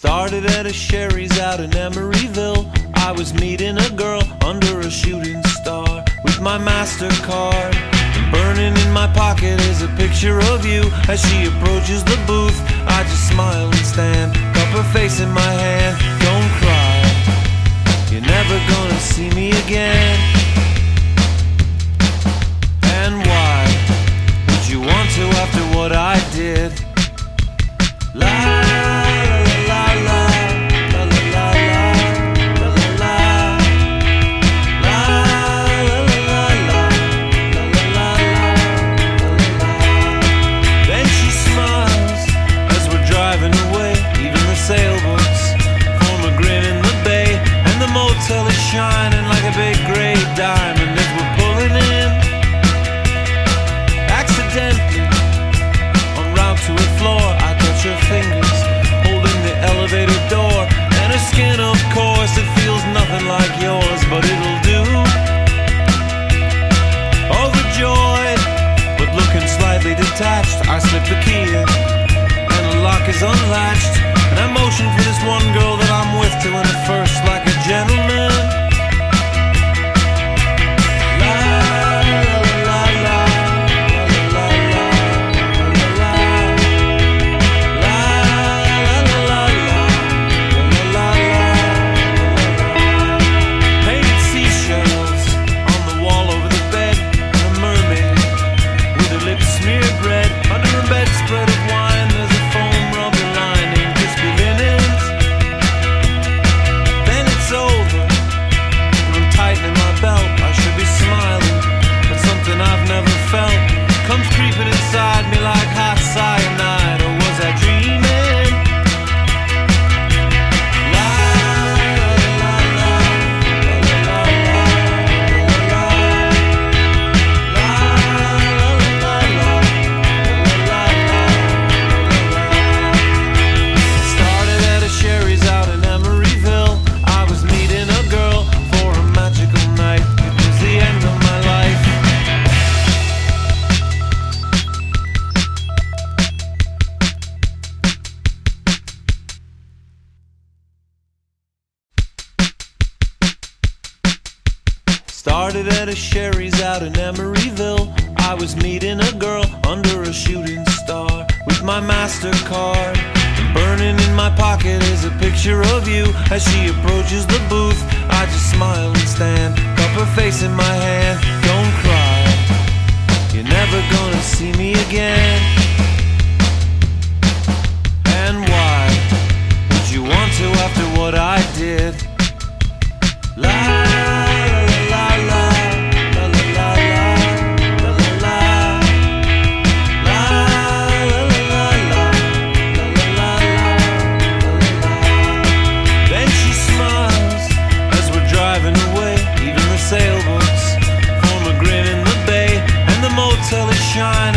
Started at a Sherry's out in Emeryville. I was meeting a girl under a shooting star with my MasterCard. Burning in my pocket is a picture of you. As she approaches the booth, I just smile and stand, cup her face in my hand. Don't cry, you're never gonna see me again. And why would you want to after what I did? La la la la. Sailboats form a grin in the bay, and the motel is shining like a big gray diamond as we're pulling in. Accidentally, en route to a floor, I touch her fingers holding the elevator door, and her skin, of course, it feels nothing like yours, but it'll do. Overjoyed, but looking slightly detached, I slip the key in, and the lock is unlatched. And I motion for this one girl that I'm with to enter first like a gentleman. La la la la la la la la la la la. Painted seashells on the wall over the bed, and a mermaid with her lips smeared red. Under her bedspread of wine there's a foam rubber lining. Then it's over, I'm tightening my belt. I should be smiling, but something I've never felt comes creeping inside me like hot cyanide. Or was I dreaming? La la la la la la la. Started at a Sherry's out in Emeryville. I was meeting a girl for a magical night. It was the end of my life. Started at a Sherry's out in Emeryville. I was meeting a girl under a shooting star with my MasterCard. Burning in my pocket is a picture of you. As she approaches the booth, I just smile and stand, cup her face in my hand. Don't cry, you're never gonna see me again. And why would you want to after what I did? La la la la. Sailboats form a grin in the bay, and the motel is shining